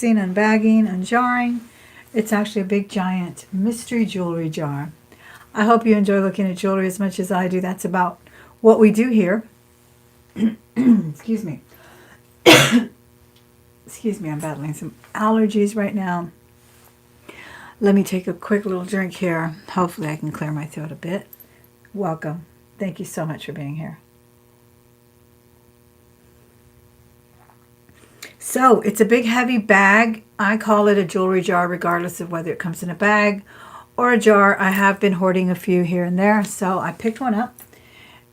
unbagging, unjarring. It's actually a big giant mystery jewelry jar. I hope you enjoy looking at jewelry as much as I do. That's about what we do here. Excuse me. Excuse me, I'm battling some allergies right now. Let me take a quick little drink here. Hopefully I can clear my throat a bit. Welcome. Thank you so much for being here. So it's a big heavy bag. I call it a jewelry jar regardless of whether it comes in a bag or a jar. I have been hoarding a few here and there, so I picked one up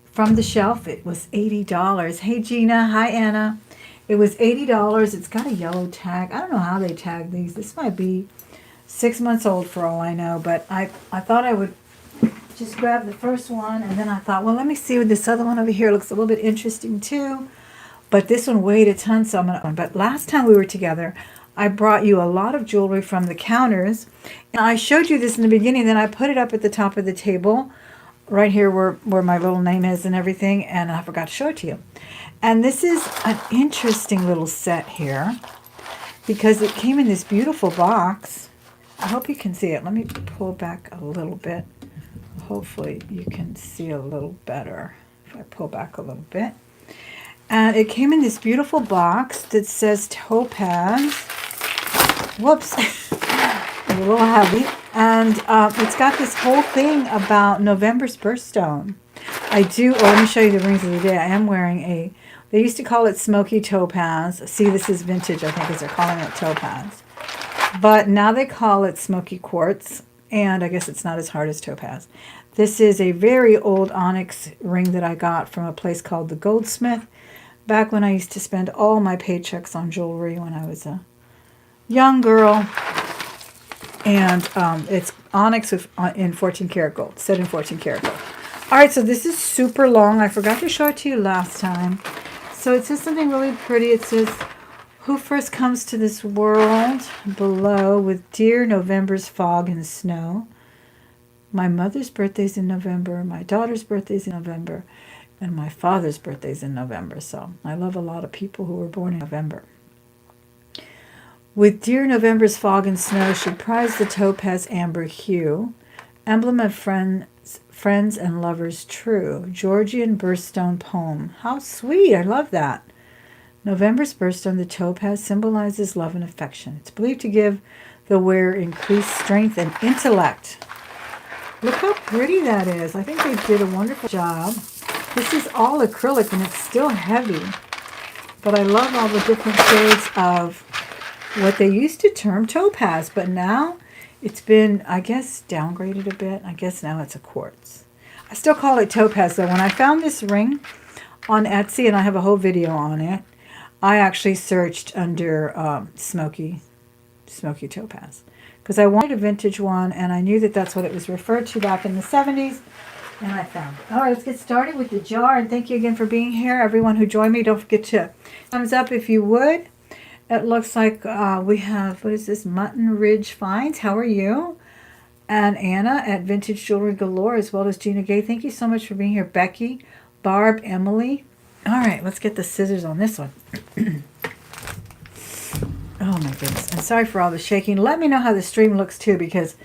from the shelf. It was $80. Hey Gina, hi Anna. It was $80. It's got a yellow tag. I don't know how they tag these. This might be 6 months old for all I know, but I thought I would just grab the first one, and then I thought, well, let me see what this other one over here looks a little bit interesting too. But this one weighed a ton, so I'm gonna. But last time we were together, I brought you a lot of jewelry from the counters, and I showed you this in the beginning. Then I put it up at the top of the table, right here where my little name is and everything, and I forgot to show it to you. And this is an interesting little set here because it came in this beautiful box. I hope you can see it. Let me pull back a little bit. Hopefully you can see a little better if I pull back a little bit. And it came in this beautiful box that says topaz. Whoops. A little heavy. And it's got this whole thing about November's birthstone. Let me show you the rings of the day. I am wearing they used to call it smoky topaz. See, this is vintage, I think, as they're calling it topaz. But now they call it smoky quartz. And I guess it's not as hard as topaz. This is a very old onyx ring that I got from a place called the Goldsmith. Back when I used to spend all my paychecks on jewelry when I was a young girl. And it's onyx in 14 karat gold, set in 14 karat gold. All right, so this is super long. I forgot to show it to you last time. So it says something really pretty. It says, who first comes to this world below with dear November's fog and snow. My mother's birthday's in November, my daughter's birthday's in November, and my father's birthday's in November. So I love a lot of people who were born in November. With dear November's fog and snow, she prized the topaz amber hue, emblem of friends and lovers true. Georgian birthstone poem. How sweet. I love that. November's birthstone, the topaz, symbolizes love and affection. It's believed to give the wearer increased strength and intellect. Look how pretty that is. I think they did a wonderful job. This is all acrylic and it's still heavy. But I love all the different shades of what they used to term topaz. But now it's been, I guess, downgraded a bit. I guess now it's a quartz. I still call it topaz though. When I found this ring on Etsy, and I have a whole video on it, I actually searched under smoky topaz because I wanted a vintage one, and I knew that that's what it was referred to back in the 70s, and I found it. All right, let's get started with the jar, and thank you again for being here. Everyone who joined me, don't forget to thumbs up if you would. It looks like we have, what is this, Mutton Ridge Finds. How are you? And Anna at Vintage Jewelry Galore, as well as Gina Gay. Thank you so much for being here. Becky, Barb, Emily. All right, let's get the scissors on this one. Oh my goodness. I'm sorry for all the shaking. Let me know how the stream looks too, because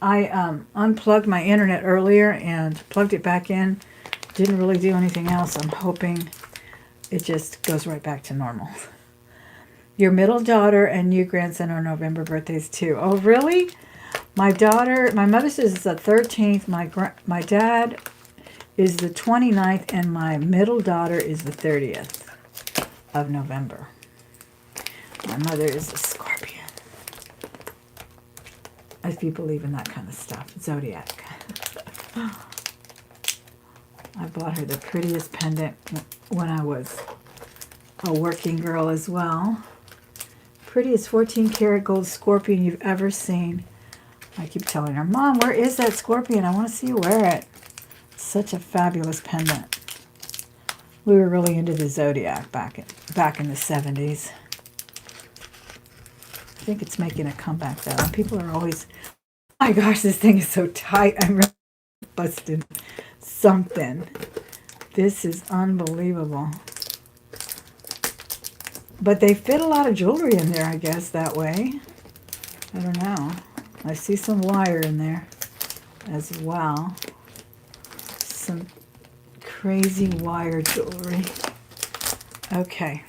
I unplugged my internet earlier and plugged it back in. Didn't really do anything else. I'm hoping it just goes right back to normal. Your middle daughter and your grandson are November birthdays too. Oh, really? My mother's is the 13th. My dad is the 29th, and my middle daughter is the 30th of November. My mother is a Scorpion. If you believe in that kind of stuff. Zodiac. I bought her the prettiest pendant when I was a working girl as well. Prettiest 14 karat gold scorpion you've ever seen. I keep telling her, Mom, where is that scorpion? I want to see you wear it. Such a fabulous pendant. We were really into the Zodiac back in the 70s. I think it's making a comeback though. And people are always, oh my gosh, this thing is so tight. I'm really busting something. This is unbelievable. But they fit a lot of jewelry in there, I guess, that way. I don't know. I see some wire in there as well. Some crazy wire jewelry. Okay.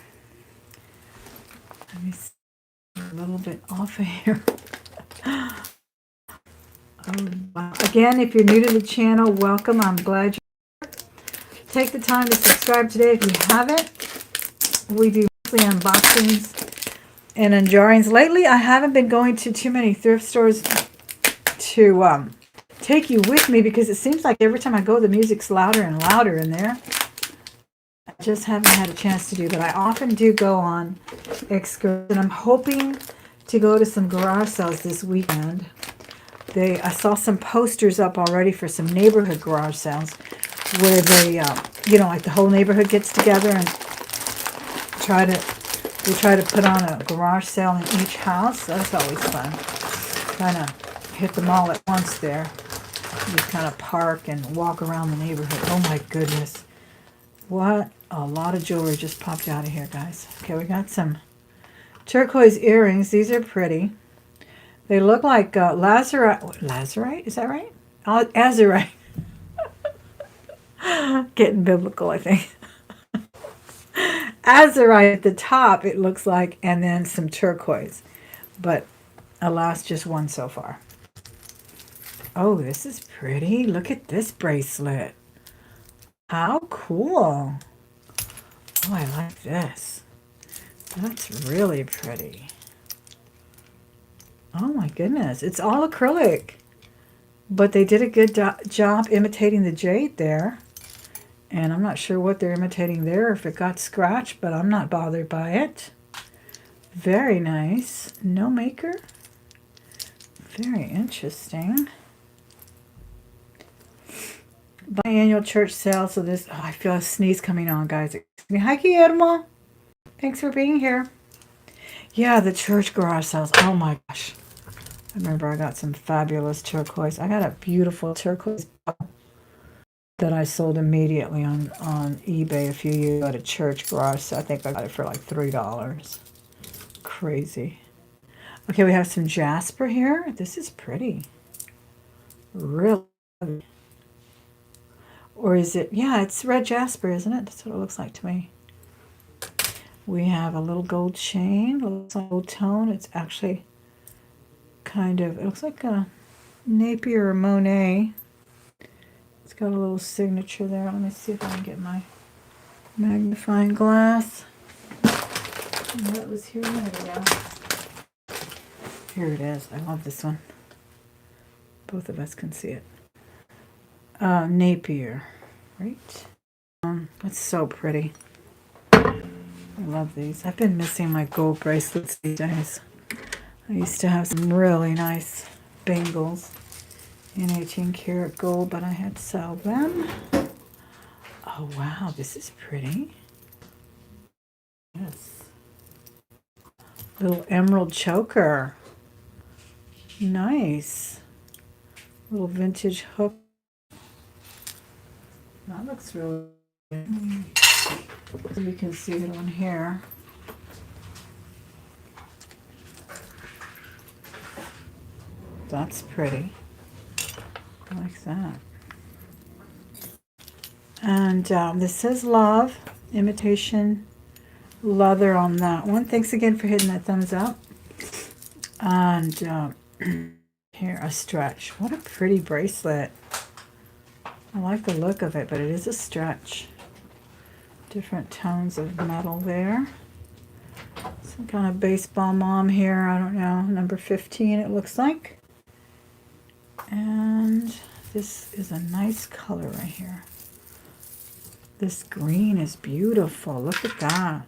Let me see a little bit off of here. Oh, wow. Again, if you're new to the channel, welcome. I'm glad you're here. Take the time to subscribe today if you haven't. We do monthly unboxings and unjarrings. Lately, I haven't been going to too many thrift stores to take you with me because it seems like every time I go, the music's louder and louder in there. I just haven't had a chance to do, but I often do go on excursions. And I'm hoping to go to some garage sales this weekend. I saw some posters up already for some neighborhood garage sales where they, like the whole neighborhood gets together and try to put on a garage sale in each house. That's always fun. Kind of hit them all at once there. Just kind of park and walk around the neighborhood. Oh my goodness. What a lot of jewelry just popped out of here, guys. Okay, we got some turquoise earrings. These are pretty. They look like lazurite. Lazurite? Is that right? Azurite. Getting biblical, I think. Azurite at the top, it looks like, and then some turquoise. But alas, just one so far. Oh, this is pretty. Look at this bracelet. How cool. Oh, I like this. That's really pretty. Oh my goodness. It's all acrylic. But they did a good job imitating the jade there. And I'm not sure what they're imitating there, if it got scratched, but I'm not bothered by it. Very nice. No maker. Very interesting. Biannual church sale. So this, I feel a sneeze coming on, guys. Hi, Guillermo. Thanks for being here. Yeah, the church garage sales. Oh my gosh. I remember I got some fabulous turquoise. I got a beautiful turquoise that I sold immediately on eBay a few years ago at a church garage. So I think I got it for like $3. Crazy. Okay, we have some jasper here. This is pretty. Really. Or is it? Yeah, it's red jasper, isn't it? That's what it looks like to me. We have a little gold chain. It looks like gold tone. It's actually kind of, it looks like a Napier or Monet. It's got a little signature there. Let me see if I can get my magnifying glass. That was here. There we go. Here it is. I love this one. Both of us can see it. Napier, right? That's so pretty. I love these. I've been missing my gold bracelets these days. I used to have some really nice bangles in 18 karat gold, but I had to sell them. Oh wow, this is pretty. Yes. Little emerald choker. Nice. Little vintage hook. That looks really good. So you can see it on here. That's pretty. I like that. And this says love, imitation leather on that one. Thanks again for hitting that thumbs up. And here, a stretch. What a pretty bracelet. I like the look of it, but it is a stretch. Different tones of metal there. Some kind of baseball mom here. I don't know. Number 15 it looks like. And this is a nice color right here. This green is beautiful. Look at that.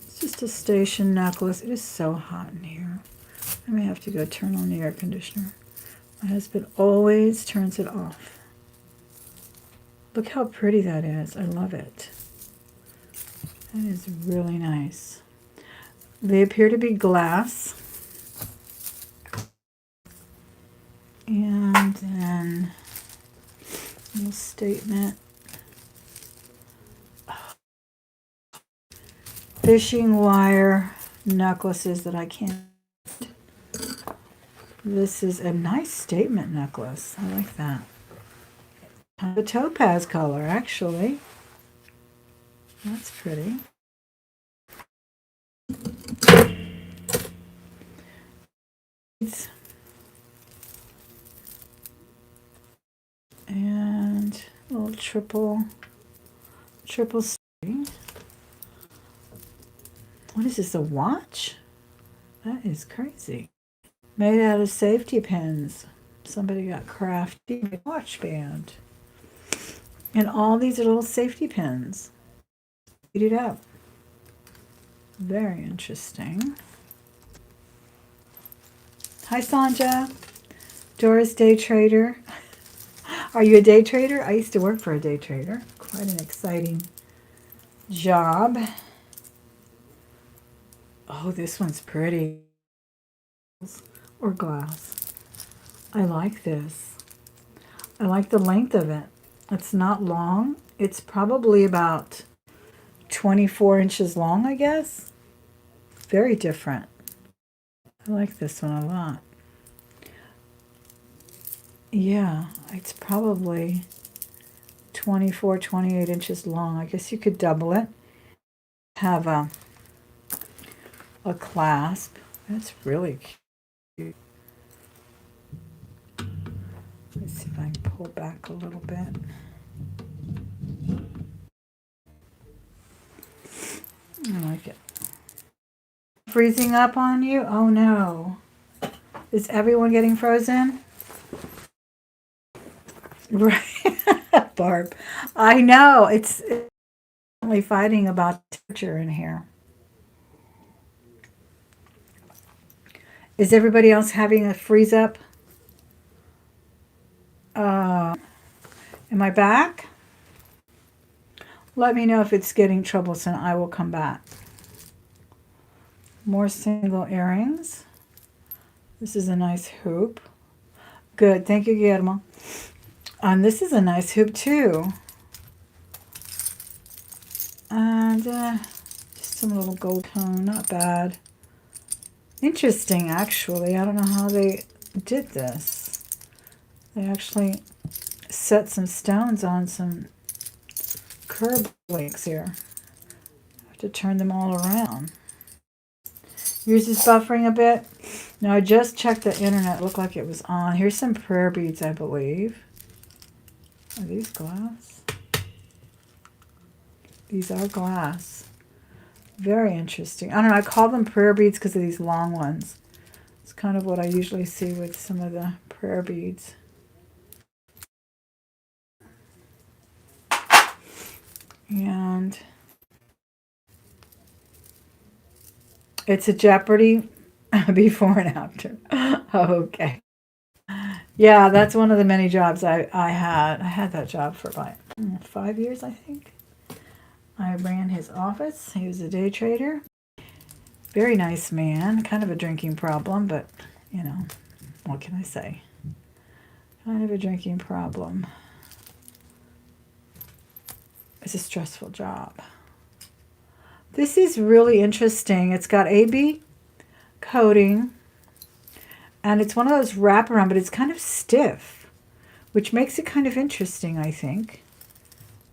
It's just a station necklace. It is so hot in here. I may have to go turn on the air conditioner. My husband always turns it off. Look how pretty that is. I love it. That is really nice. They appear to be glass. And then a little statement. fishing wire necklaces that I can't. This is a nice statement necklace. I like that. Kind of a topaz color, actually. That's pretty. And a little triple string. What is this, a watch? That is crazy. Made out of safety pins. Somebody got crafty with a watch band. And all these are little safety pins. Eat it up. Very interesting. Hi, Sanja. Doris, day trader. Are you a day trader? I used to work for a day trader. Quite an exciting job. Oh, this one's pretty. Or glass. I like this. I like the length of it. It's not long. It's probably about 24 inches long, I guess. Very different. I like this one a lot. Yeah, it's probably 24, 28 inches long. I guess you could double it. Have a clasp. That's really cute. Let's see if I can pull back a little bit. I like it. Freezing up on you? Oh no. Is everyone getting frozen? Right. Barb. I know. It's only fighting about temperature in here. Is everybody else having a freeze up? Am I back? Let me know if it's getting troublesome. I will come back. More single earrings. This is a nice hoop. Good. Thank you, Guillermo. And this is a nice hoop too. And just some little gold tone. Not bad. Interesting, actually. I don't know how they did this. They actually set some stones on some curb links here. I have to turn them all around. Yours is buffering a bit. Now, I just checked the internet. It looked like it was on. Here's some prayer beads, I believe. Are these glass? These are glass. Very interesting. I don't know. I call them prayer beads because of these long ones. It's kind of what I usually see with some of the prayer beads. And it's a Jeopardy before and after. Okay. Yeah, that's one of the many jobs I had. I had that job for about 5 years, I think. I ran his office. He was a day trader. Very nice man. Kind of a drinking problem, but, you know, what can I say? Kind of a drinking problem. It's a stressful job. This is really interesting. It's got AB coating, and it's one of those wraparound, but it's kind of stiff, which makes it kind of interesting, I think.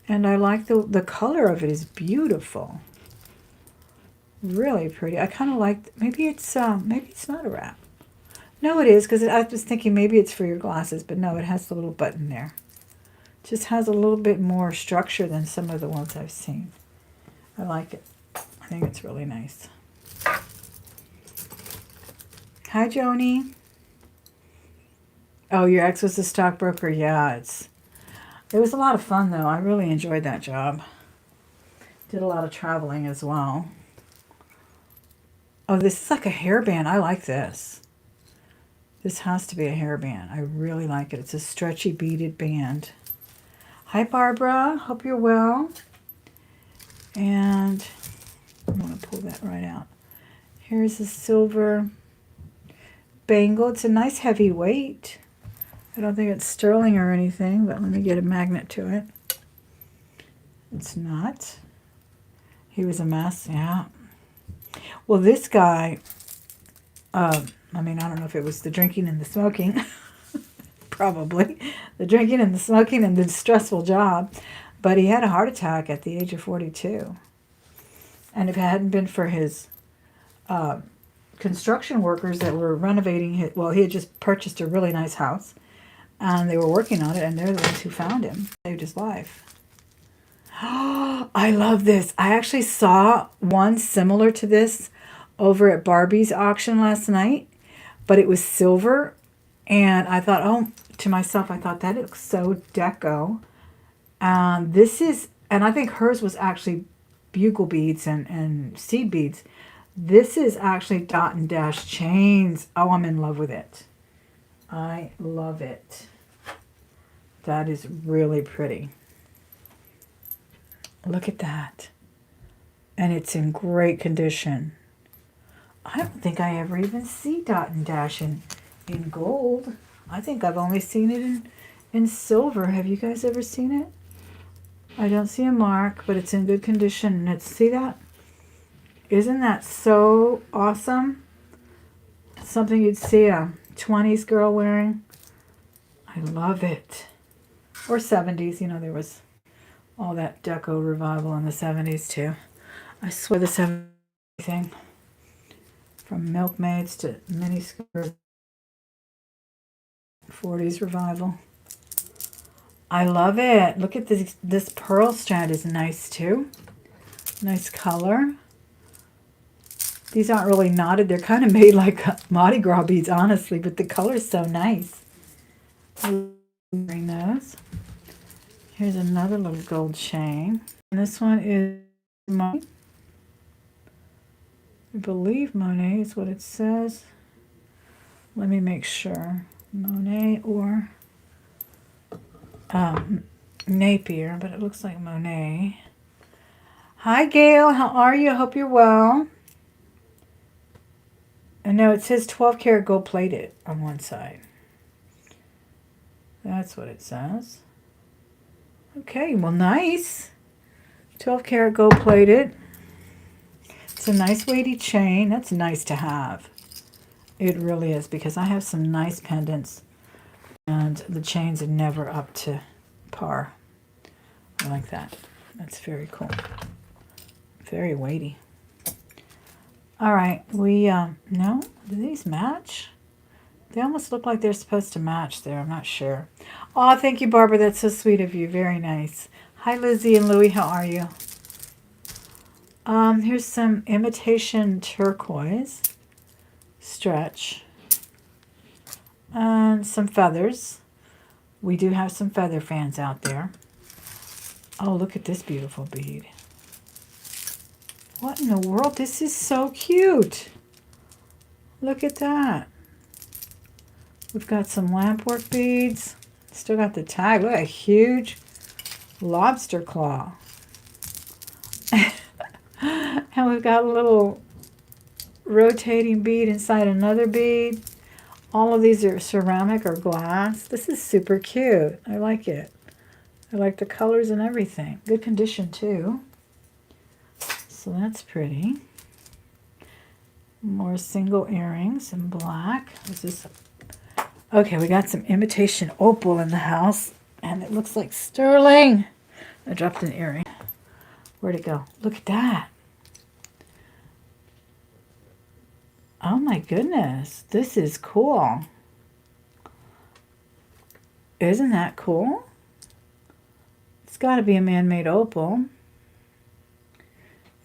And I like the color of it is beautiful. Really pretty. I kind of like, maybe it's not a wrap. No, it is, because I was thinking maybe it's for your glasses, but no, it has the little button there. Just has a little bit more structure than some of the ones I've seen. I like it. I think it's really nice. Hi, Joni. Oh, your ex was a stockbroker? Yeah, it was a lot of fun, though. I really enjoyed that job. Did a lot of traveling as well. Oh, this is like a hairband. I like this. This has to be a hairband. I really like it. It's a stretchy beaded band. Hi, Barbara. Hope you're well. And I'm going to pull that right out. Here's a silver bangle. It's a nice heavy weight. I don't think it's sterling or anything, but let me get a magnet to it. It's not. He was a mess. Yeah, Well, this guy, I mean, I don't know if it was the drinking and the smoking, probably the drinking and the smoking and the stressful job, but he had a heart attack at the age of 42. And if it hadn't been for his construction workers that were renovating it, well, he had just purchased a really nice house, and they were working on it, and they're the ones who found him, saved his life. I love this. I actually saw one similar to this over at Barbie's auction last night, but it was silver, and I thought, oh, to myself, I thought that looks so deco. This is, and I think hers was actually bugle beads and seed beads. This is actually dot and dash chains. Oh, I'm in love with it. I love it. That is really pretty. Look at that. And it's in great condition. I don't think I ever even see dot and dash in gold. I think I've only seen it in silver. Have you guys ever seen it? I don't see a mark, but it's in good condition. Let's see that. Isn't that so awesome? Something you'd see a 20s girl wearing. I love it. Or 70s, you know, there was all that deco revival in the 70s too. I swear the 70s thing. From milkmaids to miniskirts. 40s revival. I love it. Look at this. This pearl strand is nice too. Nice color. These aren't really knotted. They're kind of made like Mardi Gras beads, honestly, but the color is so nice. I'm wearing those. Here's another little gold chain. And this one is Monet. I believe Monet is what it says. Let me make sure. Monet or Napier, but it looks like Monet. Hi, Gail. How are you? I hope you're well. And no, it says 12 karat gold plated on one side. That's what it says. Okay, well, nice. 12 karat gold plated. It's a nice weighty chain. That's nice to have. It really is, because I have some nice pendants and the chains are never up to par. I like that. That's very cool. Very weighty. All right, no, do these match? They almost look like they're supposed to match there. I'm not sure. Oh, thank you, Barbara. That's so sweet of you. Very nice. Hi, Lizzie and Louie. How are you? Here's some imitation turquoise stretch and some feathers. We do have some feather fans out there. Oh, look at this beautiful bead. What in the world? This is so cute. Look at that. We've got some lampwork beads. Still got the tag. Look at a huge lobster claw. And we've got a little rotating bead inside another bead. All of these are ceramic or glass. This is super cute. I like it. I like the colors and everything. Good condition too. So that's pretty. More single earrings in black. Is this? Okay, we got some imitation opal in the house, and it looks like sterling. I dropped an earring. Where'd it go? Look at that. Oh my goodness, this is cool. Isn't that cool? It's got to be a man-made opal.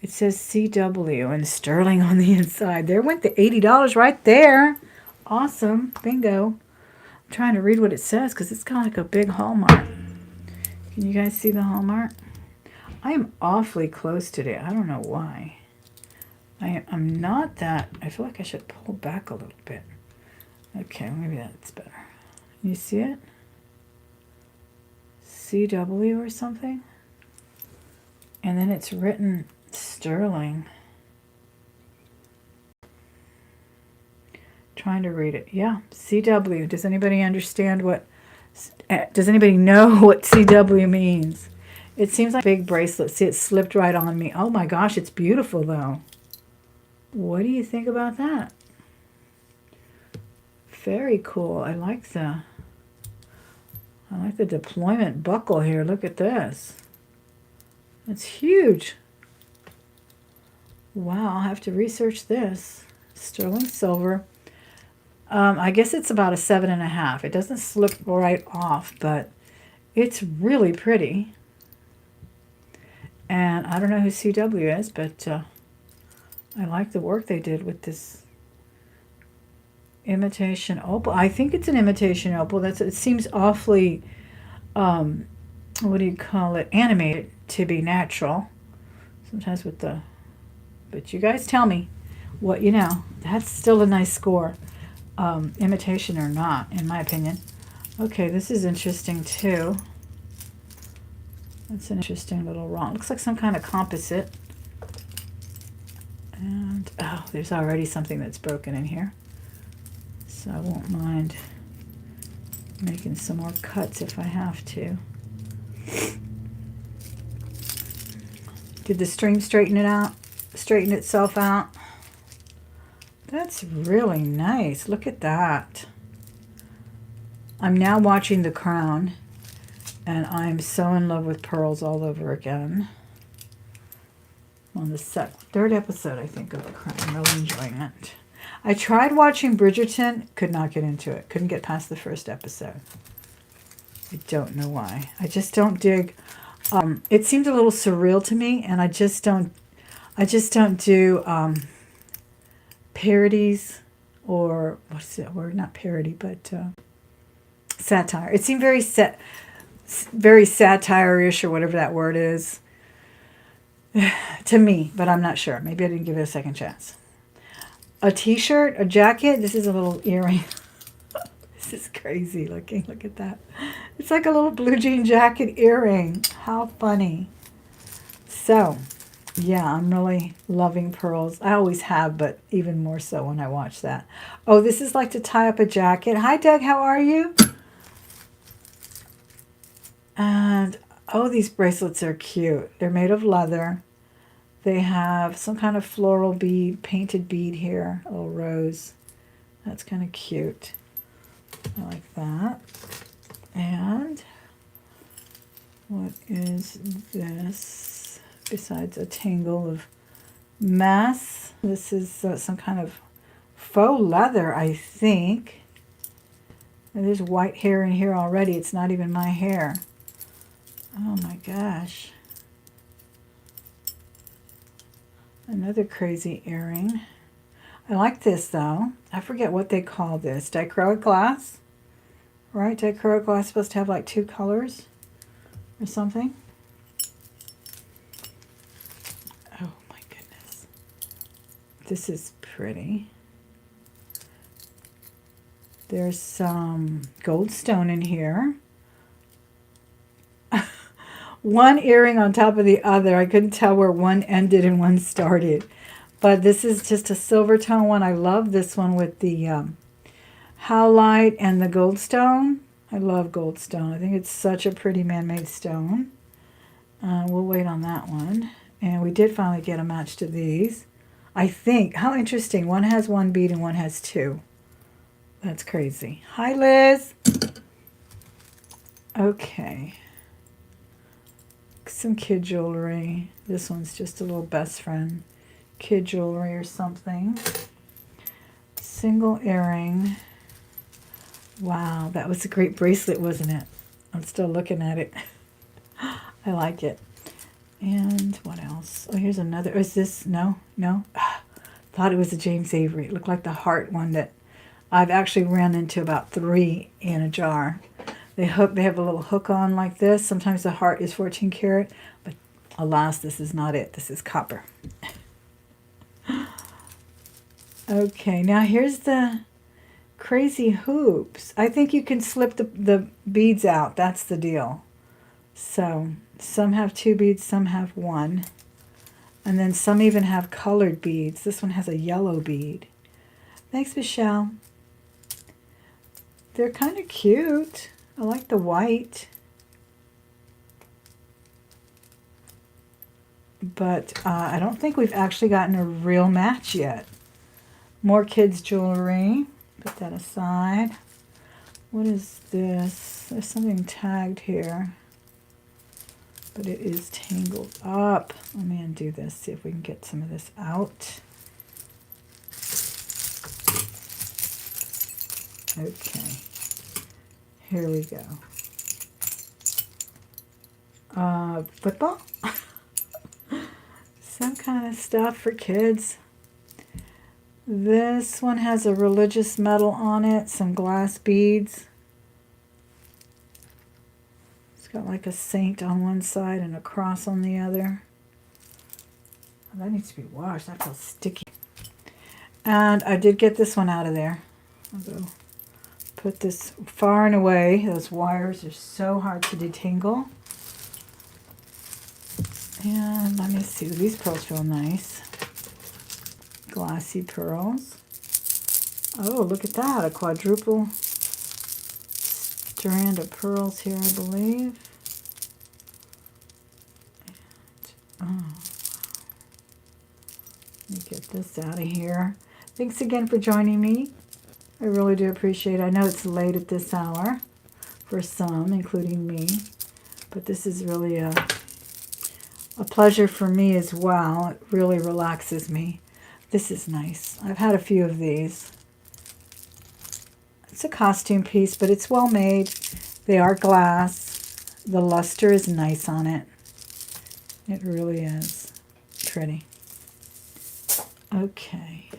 It says CW and sterling on the inside. There went the $80 right there. Awesome. Bingo. I'm trying to read what it says because it's kind of like a big hallmark. Can you guys see the hallmark? I am awfully close today. I don't know why. I'm not that. I feel like I should pull back a little bit. Okay, maybe that's better. You see it? CW or something? And then it's written sterling. Trying to read it. Yeah, CW. Does anybody understand what... Does anybody know what CW means? It seems like a big bracelet. See, it slipped right on me. Oh my gosh, it's beautiful though. What do you think about that? Very cool. I like the deployment buckle here. Look at this. It's huge. Wow, I'll have to research this. Sterling silver. I guess it's about a 7.5. It doesn't slip right off, but it's really pretty. And I don't know who CW is, but I like the work they did with this imitation opal. I think it's an imitation opal. It seems awfully, what do you call it, animated to be natural. Sometimes with the, but you guys tell me what you know. That's still a nice score, imitation or not, in my opinion. Okay, this is interesting too. That's an interesting little round. Looks like some kind of composite. And, oh, there's already something that's broken in here. So I won't mind making some more cuts if I have to. Did the string straighten itself out? That's really nice. Look at that. I'm now watching The Crown, and I'm so in love with pearls all over again. On the third episode, I think, of The Crown. I'm really enjoying it. I tried watching Bridgerton, could not get into it. Couldn't get past the first episode. I don't know why. I just don't dig. It seemed a little surreal to me, and I just don't do parodies, or what's that word? Not parody, but satire. It seemed very satire-ish, or whatever that word is, to me, but I'm not sure. Maybe I didn't give it a second chance. A t-shirt, a jacket. This is a little earring. This is crazy looking. Look at that. It's like a little blue jean jacket earring. How funny. So, yeah, I'm really loving pearls. I always have, but even more so when I watch that. Oh, this is like to tie up a jacket. Hi, Doug. How are you? And, oh, these bracelets are cute. They're made of leather. They have some kind of floral bead, painted bead here, a little rose. That's kind of cute. I like that. And what is this? Besides a tangle of mess. This is some kind of faux leather, I think. And there's white hair in here already. It's not even my hair. Oh my gosh. Another crazy earring. I like this though. I forget what they call this. Dichroic glass? Right? Dichroic glass is supposed to have like 2 colors or something. Oh my goodness. This is pretty. There's some gold stone in here. One earring on top of the other. I couldn't tell where one ended and one started. But this is just a silver tone one. I love this one with the howlite and the gold stone. I love gold stone. I think it's such a pretty man-made stone. We'll wait on that one. And we did finally get a match to these. I think. How interesting. One has 1 bead and one has 2. That's crazy. Hi, Liz. Okay. Some kid jewelry. This one's just a little best friend kid jewelry or something. Single earring. Wow, that was a great bracelet, wasn't it? I'm still looking at it. I like it. And what else? Oh, here's another. Is this? No? Thought it was a James Avery. It looked like the heart one that I've actually ran into about 3 in a jar. They have a little hook on like this. Sometimes the heart is 14 karat, but alas, this is not it. This is copper. Okay, now here's the crazy hoops. I think you can slip the beads out. That's the deal. So some have 2 beads, some have 1. And then some even have colored beads. This one has a yellow bead. Thanks, Michelle. They're kind of cute. I like the white. but I don't think we've actually gotten a real match yet. More kids' jewelry. Put that aside. What is this? There's something tagged here, but it is tangled up. Let me undo this, see if we can get some of this out. Okay, here we go. Football? Some kind of stuff for kids. This one has a religious medal on it, some glass beads. It's got like a saint on one side and a cross on the other. Oh, that needs to be washed. That feels sticky. And I did get this one out of there. I'll go put this far and away. Those wires are so hard to detangle. And let me see. These pearls feel nice. Glassy pearls. Oh, look at that. A quadruple strand of pearls here, I believe. And, oh, let me get this out of here. Thanks again for joining me. I really do appreciate it. I know it's late at this hour for some, including me, but this is really a pleasure for me as well. It really relaxes me. This is nice. I've had a few of these. It's a costume piece, but it's well made. They are glass. The luster is nice on it. It really is pretty. Okay.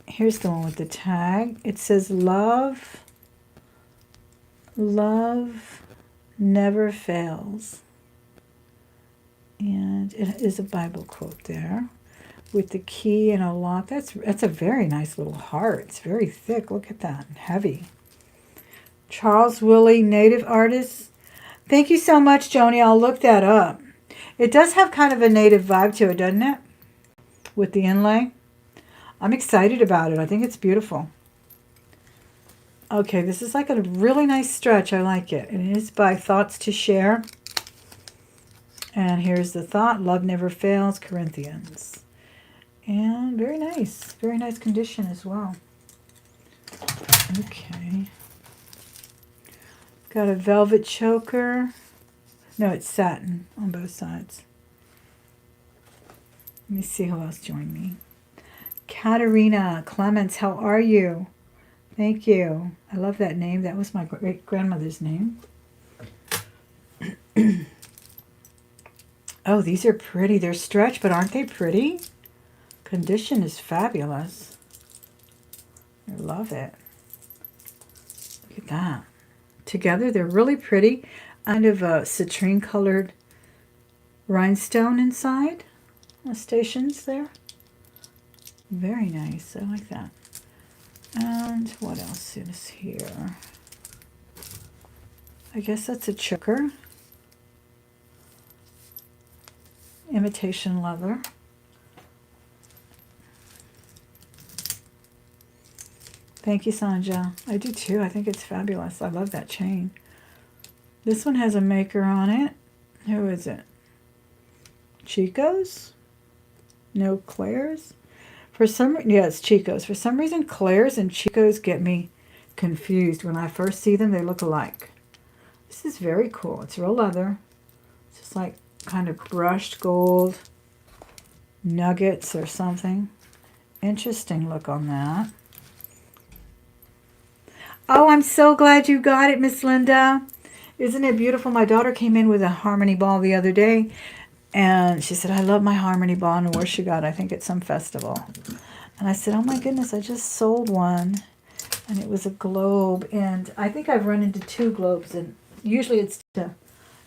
Here's the one with the tag. It says love never fails. And it is a Bible quote there with the key and a lock. That's a very nice little heart. It's very thick. Look at that. Heavy. Charles Willie, native artist. Thank you so much, Joni. I'll look that up. It does have kind of a native vibe to it, doesn't it? With the inlay. I'm excited about it. I think it's beautiful. Okay, this is like a really nice stretch. I like it. It is by Thoughts to Share. And here's the thought. Love never fails, Corinthians. And very nice. Very nice condition as well. Okay. Got a velvet choker. No, it's satin on both sides. Let me see who else joined me. Katerina Clements, how are you? Thank you. I love that name. That was my great-grandmother's name. Oh, these are pretty. They're stretched, but aren't they pretty? Condition is fabulous. I love it. Look at that. Together, they're really pretty. Kind of a citrine-colored rhinestone inside. Stations there. Very nice. I like that. And what else is here? I guess that's a choker. Imitation leather. Thank you, Sanja. I do too. I think it's fabulous. I love that chain. This one has a maker on it. Who is it? Chico's? No, Claire's? Yeah, it's Chico's. For some reason, Claire's and Chico's get me confused. When I first see them, they look alike. This is very cool. It's real leather. It's just like kind of brushed gold nuggets or something. Interesting look on that. Oh, I'm so glad you got it, Miss Linda. Isn't it beautiful? My daughter came in with a harmony ball the other day, and she said, I love my harmony ball. And where she got it, I think at some festival. And I said, oh my goodness, I just sold one. And it was a globe. And I think I've run into 2 globes. And usually it's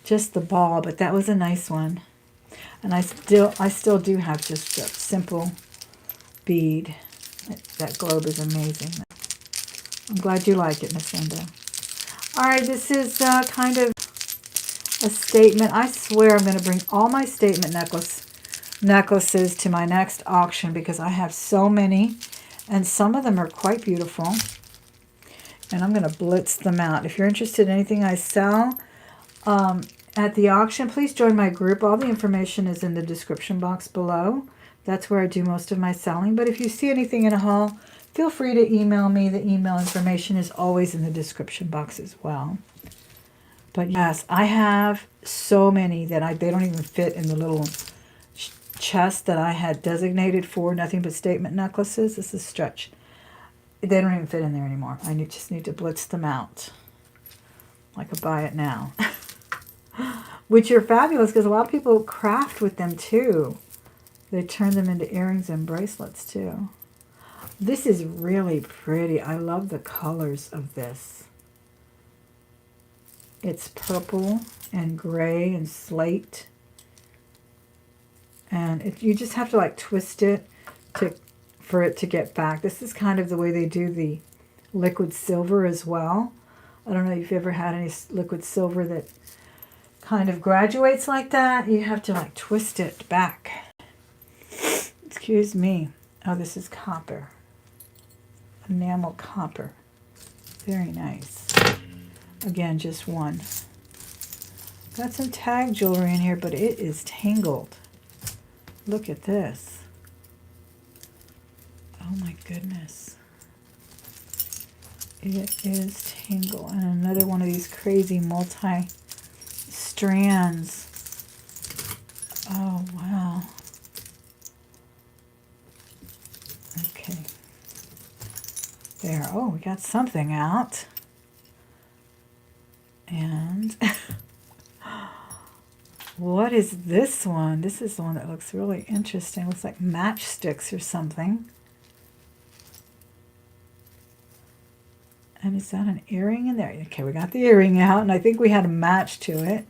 just the ball, but that was a nice one. And I still do have just a simple bead. That globe is amazing. I'm glad you like it, Miss Linda. All right, this is kind of a statement. I swear I'm going to bring all my statement necklaces to my next auction because I have so many, and some of them are quite beautiful. And I'm going to blitz them out. If you're interested in anything I sell, at the auction, please join my group. All the information is in the description box below. That's where I do most of my selling. But if you see anything in a haul, feel free to email me. The email information is always in the description box as well. But yes, I have so many that they don't even fit in the little chest that I had designated for nothing but statement necklaces. This is stretch. They don't even fit in there anymore. I just need to blitz them out. Like a buy it now. Which are fabulous because a lot of people craft with them too. They turn them into earrings and bracelets too. This is really pretty. I love the colors of this. It's purple and gray and slate. And you just have to like twist it for it to get back. This is kind of the way they do the liquid silver as well. I don't know if you've ever had any liquid silver that kind of graduates like that. You have to like twist it back. Excuse me. Oh, this is copper. Enamel copper. Very nice. Again, just one. Got some tag jewelry in here, but it is tangled. Look at this. Oh my goodness. It is tangled. And another one of these crazy multi-strands. Oh, wow. Okay. There. Oh, we got something out. And what is this one? This is the one that looks really interesting. Looks like matchsticks or something. And is that an earring in there? Okay, we got the earring out, and I think we had a match to it.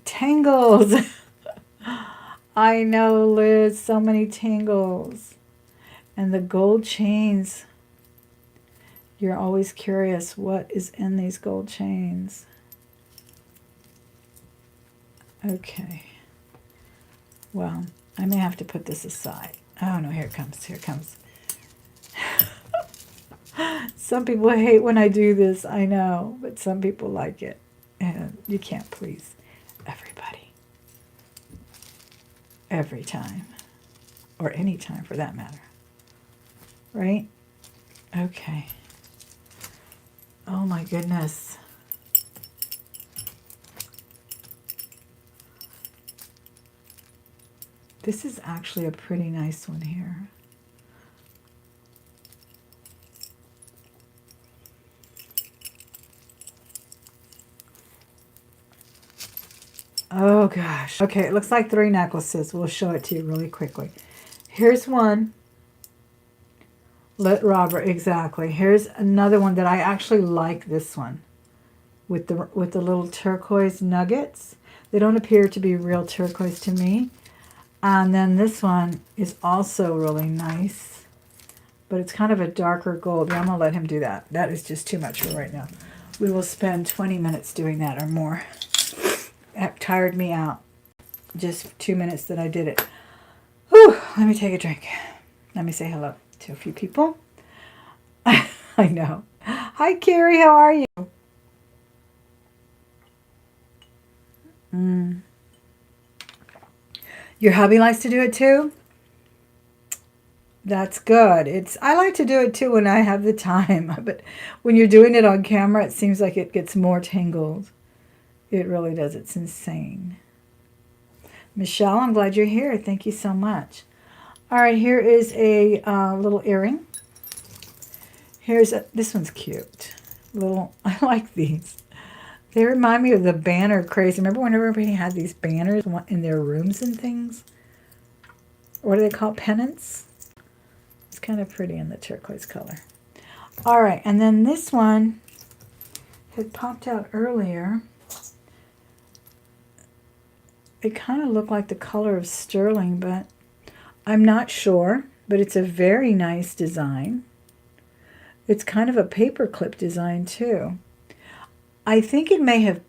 Tangles! I know, Liz, so many tangles. And the gold chains. You're always curious what is in these gold chains. Okay. Well, I may have to put this aside. Oh, no, here it comes. Here it comes. Some people hate when I do this, I know, but some people like it. And you can't please everybody. Every time. Or any time for that matter. Right? Okay. Oh my goodness. This is actually a pretty nice one here. Oh gosh. Okay, it looks like 3 necklaces. We'll show it to you really quickly. Here's one. Let Robert, exactly. Here's another one that I actually like, this one. With the little turquoise nuggets. They don't appear to be real turquoise to me. And then this one is also really nice. But it's kind of a darker gold. Yeah, I'm going to let him do that. That is just too much for right now. We will spend 20 minutes doing that or more. That tired me out. Just 2 minutes that I did it. Whew, let me take a drink. Let me say hello to a few people. I know. Hi, Carrie. How are you? Your hubby likes to do it too? That's good. I like to do it too when I have the time. But when you're doing it on camera, it seems like it gets more tangled. It really does. It's insane. Michelle, I'm glad you're here. Thank you so much. All right, here is a little earring. This one's cute. I like these. They remind me of the banner craze. Remember when everybody had these banners in their rooms and things? What do they call pennants? It's kind of pretty in the turquoise color. All right, and then this one had popped out earlier. It kind of looked like the color of sterling, but I'm not sure. But it's a very nice design. It's kind of a paperclip design too. I think it may have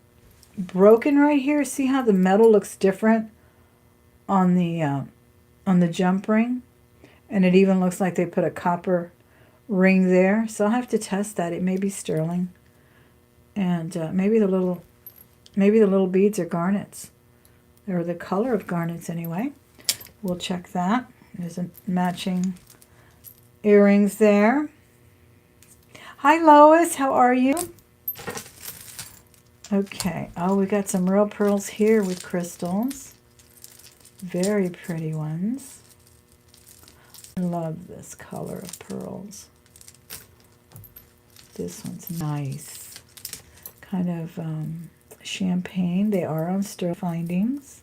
broken right here. See how the metal looks different on the jump ring? And it even looks like they put a copper ring there. So I'll have to test that. It may be sterling. And maybe the little beads are garnets, or the color of garnets anyway. We'll check that. There's a matching earrings there. Hi Lois, how are you? Okay, oh, we got some real pearls here with crystals. Very pretty ones. I love this color of pearls. This one's nice. Kind of champagne. They are on sterling findings.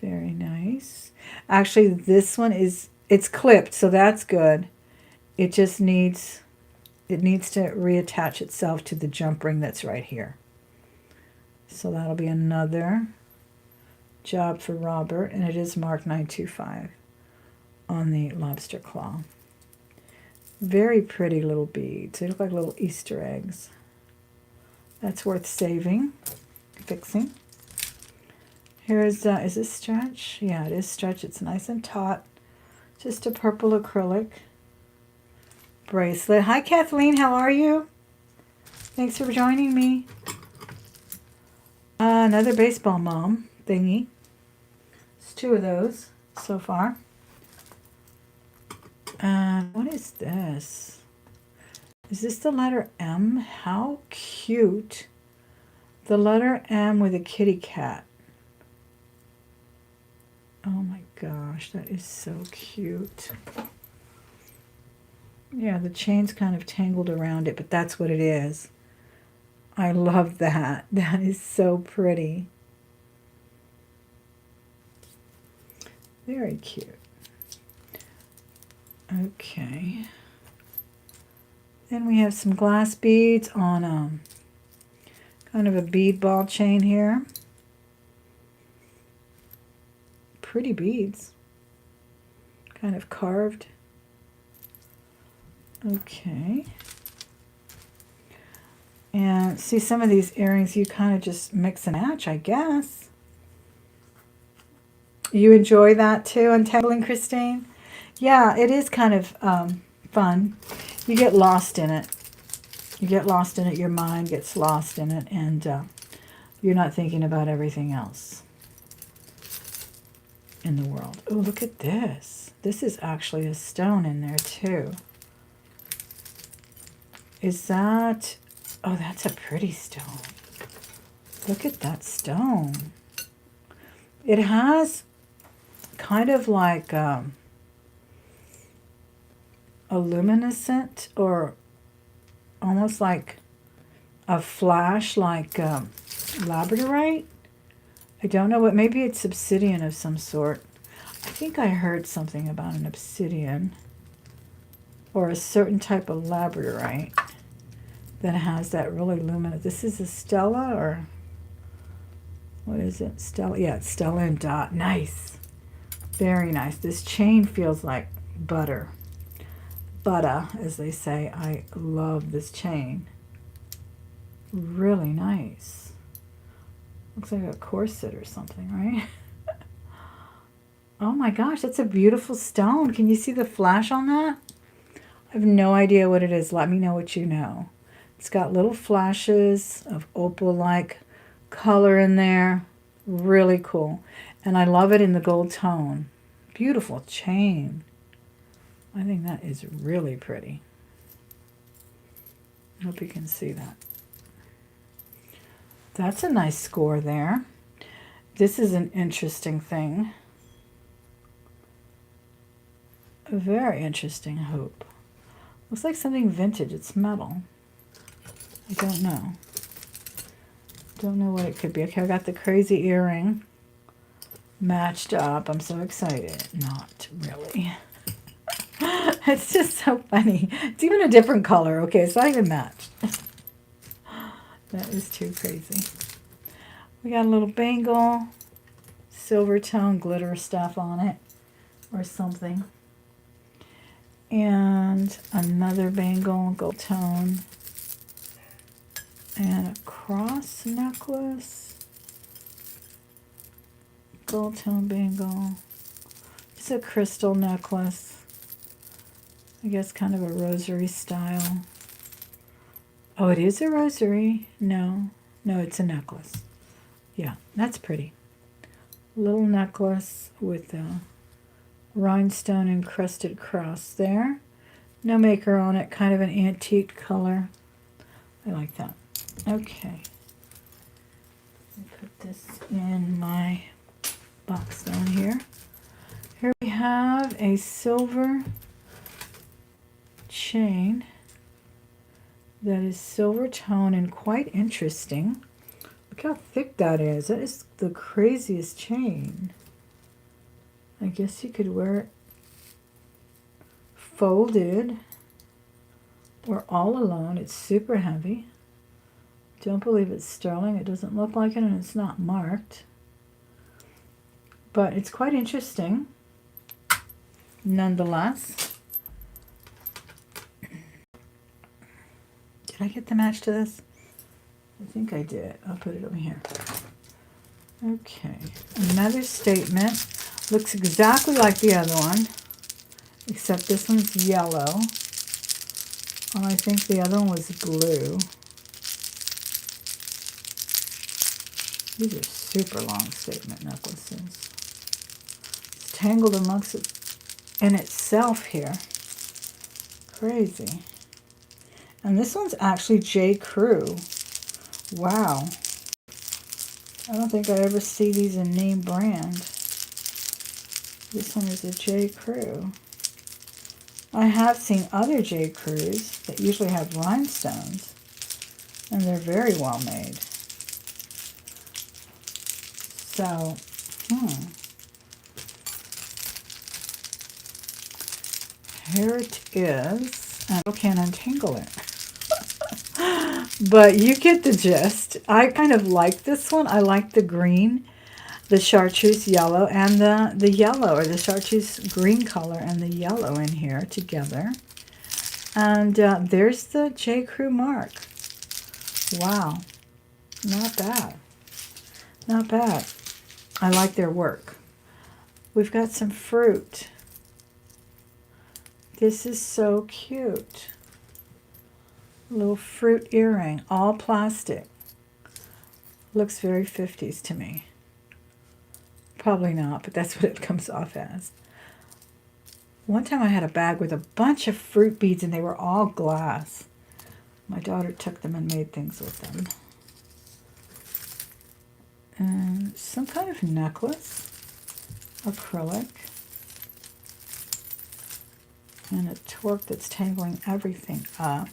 Very nice. Actually, this one it's clipped, so that's good. It just needs to reattach itself to the jump ring that's right here. So that'll be another job for Robert, and it is marked 925 on the lobster claw. Very pretty little beads. They look like little Easter eggs. That's worth saving, fixing. Here's, is this stretch? Yeah, it is stretch. It's nice and taut. Just a purple acrylic bracelet. Hi, Kathleen. How are you? Thanks for joining me. Another baseball mom thingy. It's 2 of those so far. What is this? Is this the letter M? How cute. The letter M with a kitty cat. Oh my gosh, that is so cute. Yeah, the chain's kind of tangled around it, but that's what it is. I love that. That is so pretty. Very cute. Okay. Then we have some glass beads on kind of a bead ball chain here. Pretty beads. Kind of carved. Okay. And see, some of these earrings you kind of just mix and match, I guess. You enjoy that too, Untangling, Christine? Yeah, it is kind of fun. You get lost in it. You get lost in it. Your mind gets lost in it, and you're not thinking about everything else in the world. Oh, look at this. This is actually a stone in there too. Is that... Oh, that's a pretty stone. Look at that stone. It has kind of like a luminescent, or almost like a flash, like labradorite. I don't know what, maybe it's obsidian of some sort. I think I heard something about an obsidian or a certain type of labradorite that has that really luminous. This is a Stella, or what is it? Stella. Yeah, it's Stella and Dot. Nice. Very nice. This chain feels like butter. Butter, as they say. I love this chain. Really nice. Looks like a corset or something, right? Oh my gosh, that's a beautiful stone. Can you see the flash on that? I have no idea what it is. Let me know what you know. It's got little flashes of opal-like color in there. Really cool. And I love it in the gold tone. Beautiful chain. I think that is really pretty. I hope you can see that. That's a nice score there. This is an interesting thing. A very interesting hoop. Looks like something vintage. It's metal. I don't know. Don't know what it could be. Okay, I got the crazy earring matched up. I'm so excited. Not really. It's just so funny. It's even a different color. Okay, it's not even matched. That is too crazy. We got a little bangle, silver tone glitter stuff on it, or something. And another bangle, gold tone. And a cross necklace. Gold tone bangle. It's a crystal necklace. I guess kind of a rosary style. Oh, it is a rosary. No, no, it's a necklace. Yeah, that's pretty. Little necklace with a rhinestone encrusted cross there. No maker on it, kind of an antique color. I like that. Okay. Put this in my box down here. Here we have a silver chain that is silver tone and quite interesting. Look how thick that is. That is the craziest chain. I guess you could wear it folded or all alone. It's super heavy. Don't believe it's sterling. It doesn't look like it, and it's not marked. But it's quite interesting nonetheless. Did I get the match to this? I think I did. I'll put it over here. Okay. Another statement. Looks exactly like the other one, except this one's yellow. Oh, I think the other one was blue. These are super long statement necklaces. It's tangled amongst it in itself here. Crazy. And this one's actually J. Crew. Wow. I don't think I ever see these in name brand. This one is a J. Crew. I have seen other J. Crews that usually have rhinestones, and they're very well made. So, here it is. I can't untangle it. But you get the gist. I kind of like this one. I like the green, the chartreuse yellow, and the yellow, or the chartreuse green color and the yellow in here together. And there's the J. Crew mark. Wow. Not bad. Not bad. I like their work. We've got some fruit. This is so cute. Little fruit earring, all plastic. Looks very 50s to me. Probably not, but that's what it comes off as. One time I had a bag with a bunch of fruit beads and they were all glass. My daughter took them and made things with them. And some kind of necklace, acrylic, and a torque that's tangling everything up.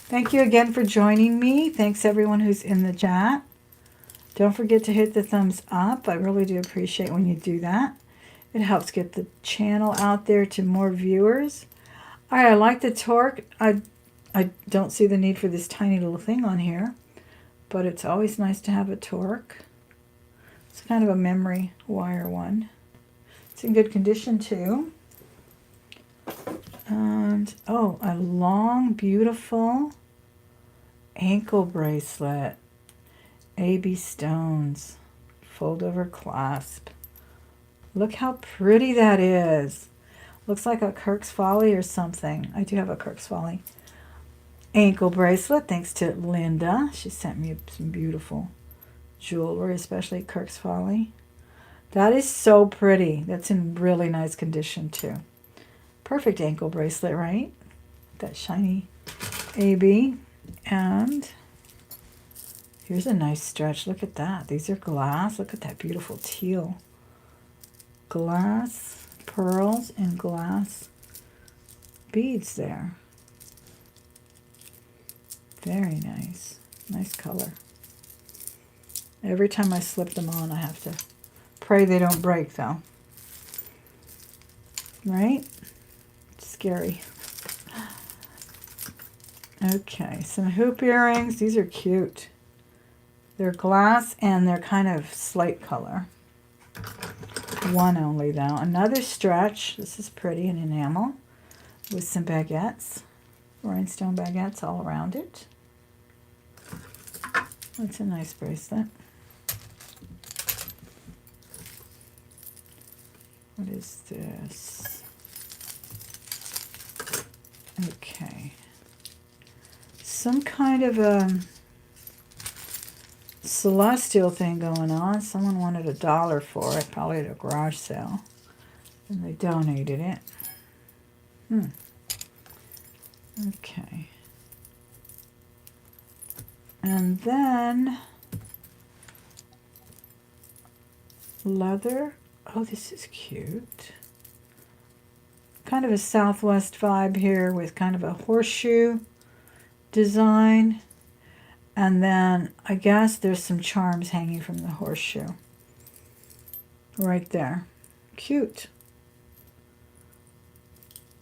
Thank you again for joining me. Thanks everyone who's in the chat. Don't forget to hit the thumbs up. I really do appreciate when you do that. It helps get the channel out there to more viewers. All right, I like the torque. I don't see the need for this tiny little thing on here, but it's always nice to have a torque. It's kind of a memory wire one. It's in good condition too. And, oh, a long, beautiful ankle bracelet. AB stones. Fold over clasp. Look how pretty that is. Looks like a Kirk's Folly or something. I do have a Kirk's Folly ankle bracelet, thanks to Linda. She sent me some beautiful jewelry, especially Kirk's Folly. That is so pretty. That's in really nice condition too. Perfect ankle bracelet, right? That shiny AB. And here's a nice stretch. Look at that. These are glass. Look at that beautiful teal. Glass pearls and glass beads there. Very nice. Nice color. Every time I slip them on, I have to pray they don't break, though. Right? Scary. Okay, some hoop earrings. These are cute. They're glass and they're kind of slate color. One only, though. Another stretch. This is pretty, an enamel with some baguettes. Rhinestone baguettes all around it. That's a nice bracelet. What is this? Okay. some kind of a celestial thing going on. Someone wanted $1 for it, probably at a garage sale, and they donated it. Okay. And then leather. Oh, this is cute. Kind of a Southwest vibe here with kind of a horseshoe design. And then I guess there's some charms hanging from the horseshoe. Right there. Cute.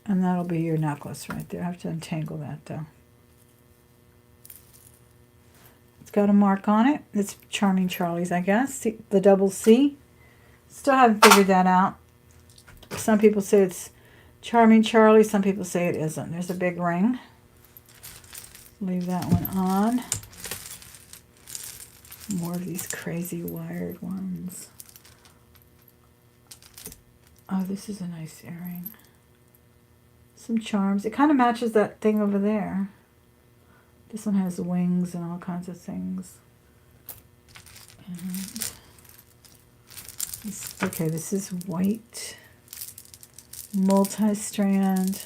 And that'll be your necklace right there. I have to untangle that though. It's got a mark on it. It's Charming Charlie's, I guess. See, the double C. Still haven't figured that out. Some people say it's Charming Charlie. Some people say it isn't. There's a big ring. Leave that one on. More of these crazy wired ones. Oh, this is a nice earring. Some charms. It kind of matches that thing over there. This one has wings and all kinds of things. And okay, this is white. Multi-strand.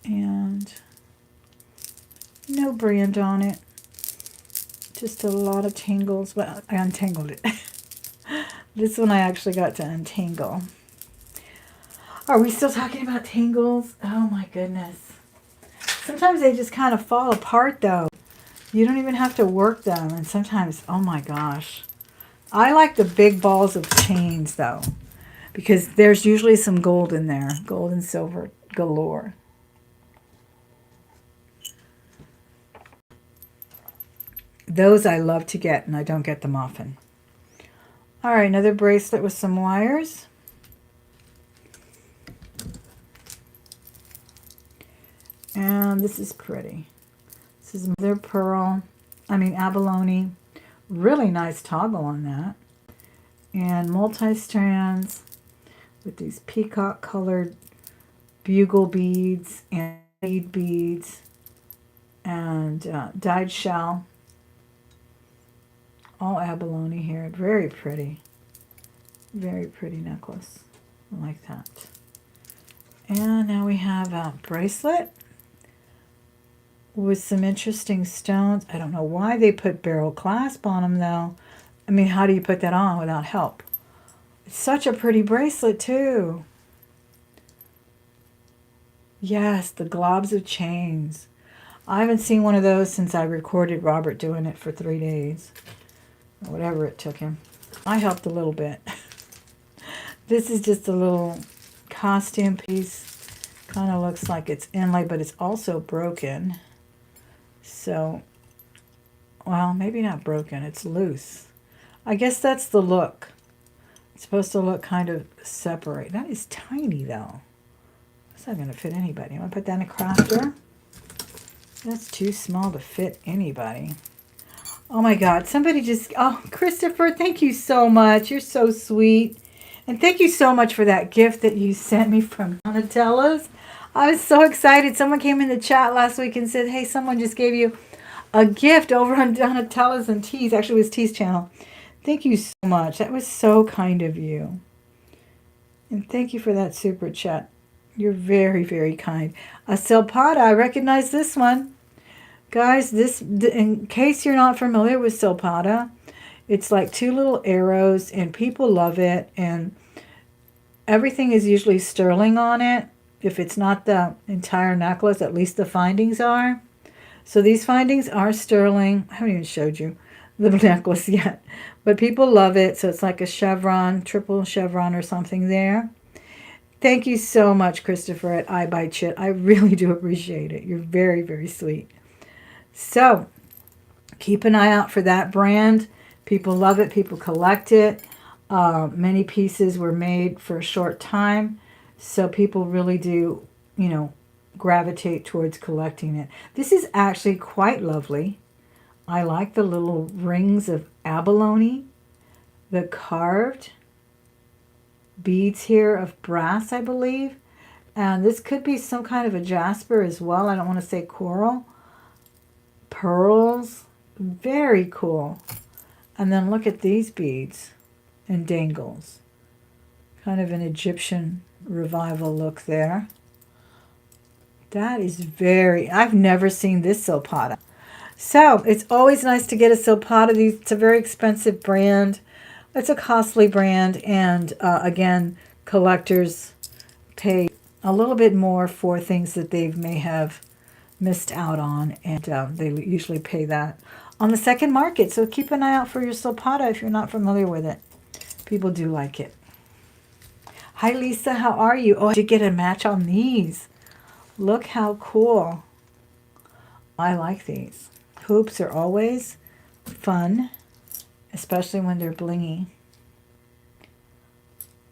And no brand on it. Just a lot of tangles. Well, I untangled it. This one I actually got to untangle. Are we still talking about tangles? Oh my goodness. Sometimes they just kind of fall apart though. You don't even have to work them. And sometimes, oh my gosh. I like the big balls of chains though. Because there's usually some gold in there. Gold and silver galore. Those I love to get, and I don't get them often. All right, another bracelet with some wires. And this is pretty. This is mother pearl. Abalone. Really nice toggle on that. And multi-strands with these peacock colored bugle beads and bead beads and dyed shell. All abalone here. Very pretty. Very pretty necklace. I like that. And now we have a bracelet with some interesting stones. I don't know why they put barrel clasp on them though. How do you put that on without help? It's such a pretty bracelet too. Yes, the globs of chains. I haven't seen one of those since I recorded Robert doing it for 3 days. Or whatever it took him. I helped a little bit. This is just a little costume piece. Kind of looks like it's inlay, but it's also broken. So, well, maybe not broken. It's loose. I guess that's the look. It's supposed to look kind of separate. That is tiny, though. It's not going to fit anybody. I'm going to put that in a crafter. That's too small to fit anybody. Oh, my God. Somebody just... Oh, Christopher, thank you so much. You're so sweet. And thank you so much for that gift that you sent me from Donatella's. I was so excited. Someone came in the chat last week and said, hey, someone just gave you a gift over on Donatella's and Tees. Actually, it was Tees channel. Thank you so much. That was so kind of you. And thank you for that super chat. You're very, very kind. A Silpada. I recognize this one. Guys, this, in case you're not familiar with Silpada, it's like 2 little arrows and people love it. And everything is usually sterling on it. If it's not the entire necklace, at least the findings are. So these findings are sterling. I haven't even showed you the necklace yet. But people love it. So it's like a chevron, triple chevron or something there. Thank you so much, Christopher at I Buy Chit. I really do appreciate it. You're very, very sweet. So keep an eye out for that brand. People love it. People collect it. Many pieces were made for a short time. So people really do, gravitate towards collecting it. This is actually quite lovely. I like the little rings of abalone. The carved beads here of brass, I believe. And this could be some kind of a jasper as well. I don't want to say coral. Pearls. Very cool. And then look at these beads and dangles. Kind of an Egyptian revival look there. That is very, I've never seen this Silpada. So it's always nice to get a Silpada. It's a very expensive brand. It's a costly brand. And again, collectors pay a little bit more for things that they may have missed out on. And they usually pay that on the second market. So keep an eye out for your Silpada if you're not familiar with it. People do like it. Hi, Lisa. How are you? Oh, I did get a match on these. Look how cool. I like these. Hoops are always fun, especially when they're blingy.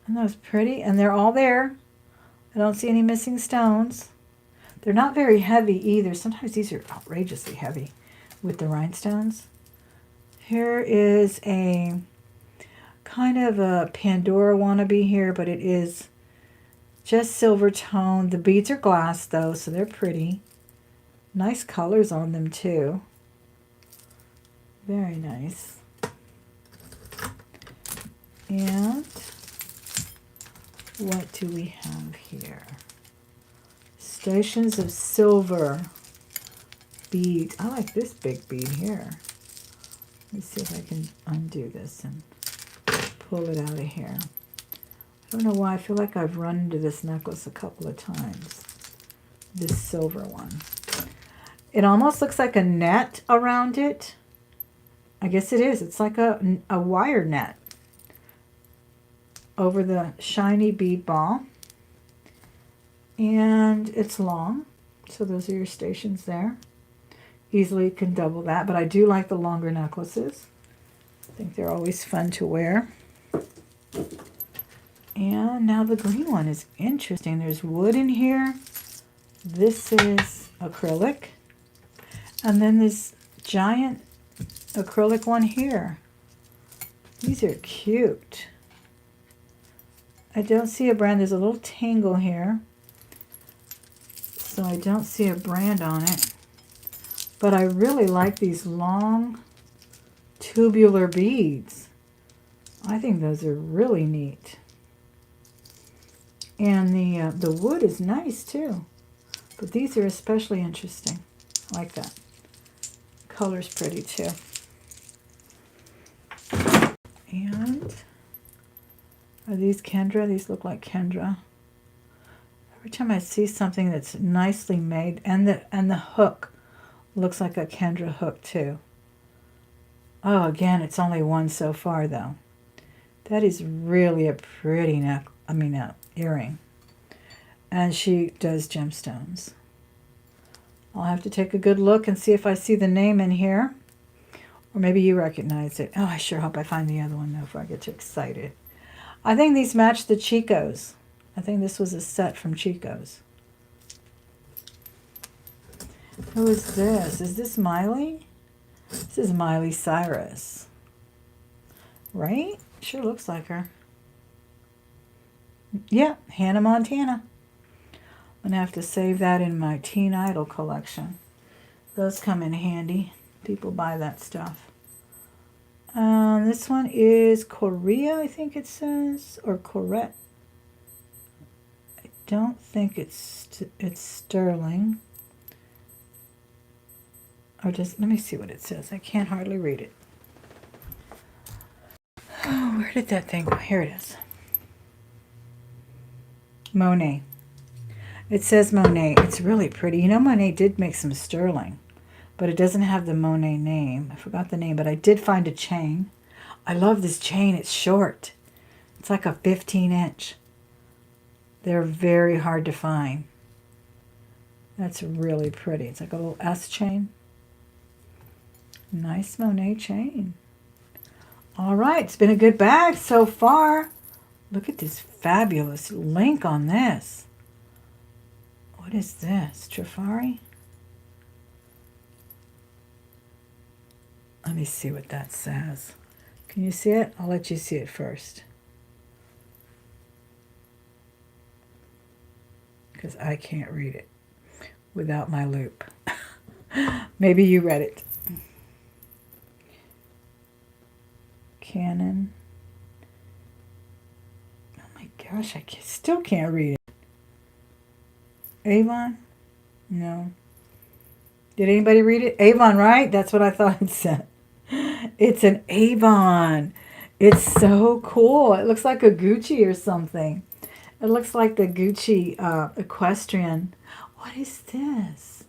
And those pretty? And they're all there. I don't see any missing stones. They're not very heavy either. Sometimes these are outrageously heavy with the rhinestones. Here is a kind of a Pandora wannabe here, but it is just silver tone. The beads are glass though, so they're pretty. Nice colors on them too. Very nice. And what do we have here? Stations of silver bead. I like this big bead here. Let me see if I can undo this and pull it out of here. I don't know why. I feel like I've run into this necklace a couple of times. This silver one. It almost looks like a net around it. I guess it is. It's like a wire net over the shiny bead ball. And it's long. So those are your stations there. Easily can double that. But I do like the longer necklaces. I think they're always fun to wear. And now the green one is interesting. There's wood in here. This is acrylic. And then this giant acrylic one here. These are cute. I don't see a brand. There's a little tangle here. So I don't see a brand on it. But I really like these long tubular beads. I think those are really neat. And the wood is nice too. But these are especially interesting. I like that. Color's pretty too. And are these Kendra? These look like Kendra. Every time I see something that's nicely made, and the hook looks like a Kendra hook too. Oh, again, it's only one so far though. That is really a pretty earring. And she does gemstones. I'll have to take a good look and see if I see the name in here. Or maybe you recognize it. Oh, I sure hope I find the other one though before I get too excited. I think these match the Chico's. I think this was a set from Chico's. Who is this? Is this Miley? This is Miley Cyrus. Right? Sure looks like her. Yeah, Hannah Montana. I'm going to have to save that in my Teen Idol collection. Those come in handy. People buy that stuff. This one is Korea, I think it says, or Corette. I don't think it's sterling. Or just, let me see what it says. I can't hardly read it. Oh, where did that thing go? Here it is. Monet. It says Monet. It's really pretty. You know, Monet did make some sterling, but it doesn't have the Monet name. I forgot the name, but I did find a chain. I love this chain. It's short. It's like a 15-inch. They're very hard to find. That's really pretty. It's like a little S chain. Nice Monet chain. All right. It's been a good bag so far. Look at this fabulous link on this. What is this? Trifari? Let me see what that says. Can you see it? I'll let you see it first. because I can't read it without my loop. Maybe you read it. Canon. Oh my gosh, still can't read it. Avon? No. Did anybody read it? Avon, right? That's what I thought it said. It's an Avon. It's so cool. It looks like a Gucci or something. It looks like the Gucci equestrian. What is this?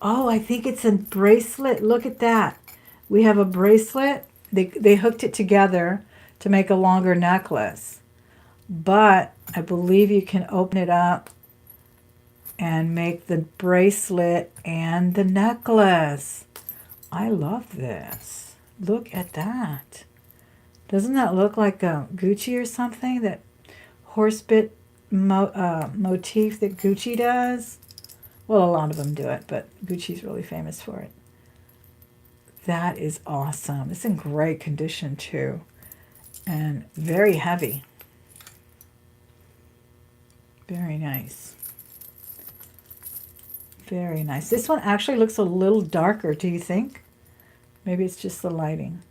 Oh, I think it's a bracelet. Look at that. We have a bracelet. They hooked it together to make a longer necklace. But I believe you can open it up and make the bracelet and the necklace. I love this. Look at that. Doesn't that look like a Gucci or something? That horsebit motif that Gucci does? Well, a lot of them do it, but Gucci's really famous for it. That is awesome. It's in great condition too, and very heavy. Very nice. Very nice. This one actually looks a little darker, do you think? Maybe it's just the lighting.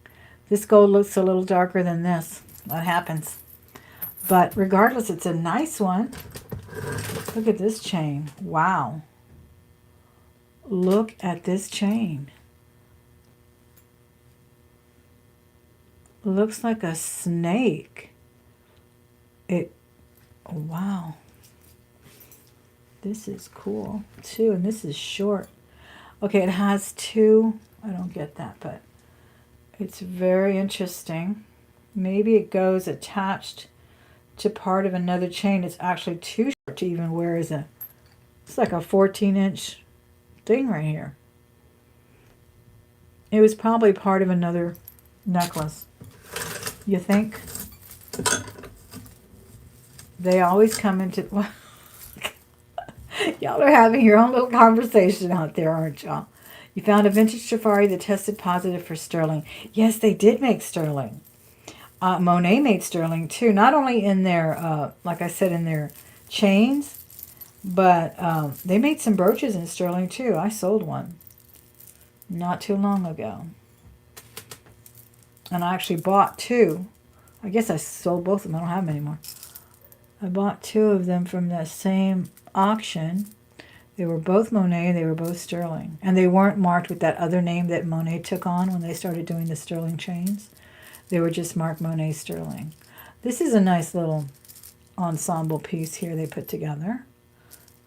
This gold looks a little darker than this. That happens. But regardless, it's a nice one. Look at this chain. Wow. Look at this chain. Looks like a snake. Wow. This is cool too, and this is short. Okay, it has two. I don't get that, but it's very interesting. Maybe it goes attached to part of another chain. It's actually too short to even wear as a, it's like a 14-inch thing right here. It was probably part of another necklace. You think? They always come into, well, y'all are having your own little conversation out there, aren't y'all? You found a vintage safari that tested positive for sterling. Yes, they did make sterling. Monet made sterling too. Not only in their, like I said, in their chains, but they made some brooches in sterling too. I sold one not too long ago. And I actually bought two. I guess I sold both of them. I don't have them anymore. I bought two of them from the same auction. They were both Monet. They were both sterling. And they weren't marked with that other name that Monet took on when they started doing the sterling chains. They were just marked Monet sterling. This is a nice little ensemble piece here they put together.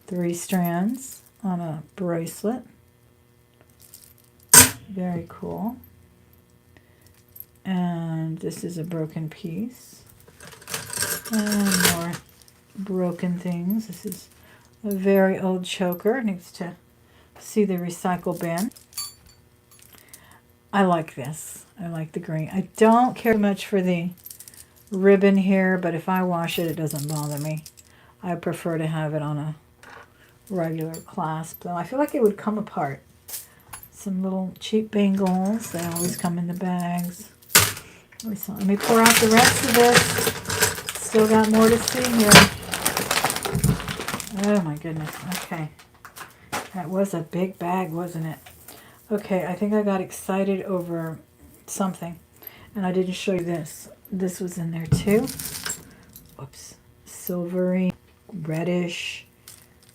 3 strands on a bracelet. Very cool. And this is a broken piece. And more broken things. This is a very old choker. Needs to see the recycle bin. I like this. I like the green. I don't care much for the ribbon here, but if I wash it, it doesn't bother me. I prefer to have it on a regular clasp, though. I feel like it would come apart. Some little cheap bangles. They always come in the bags. Let me pour out the rest of this. Still got more to see here. Oh my goodness. Okay. That was a big bag, wasn't it? Okay, I think I got excited over something. And I didn't show you this. This was in there too. Whoops. Silvery, reddish.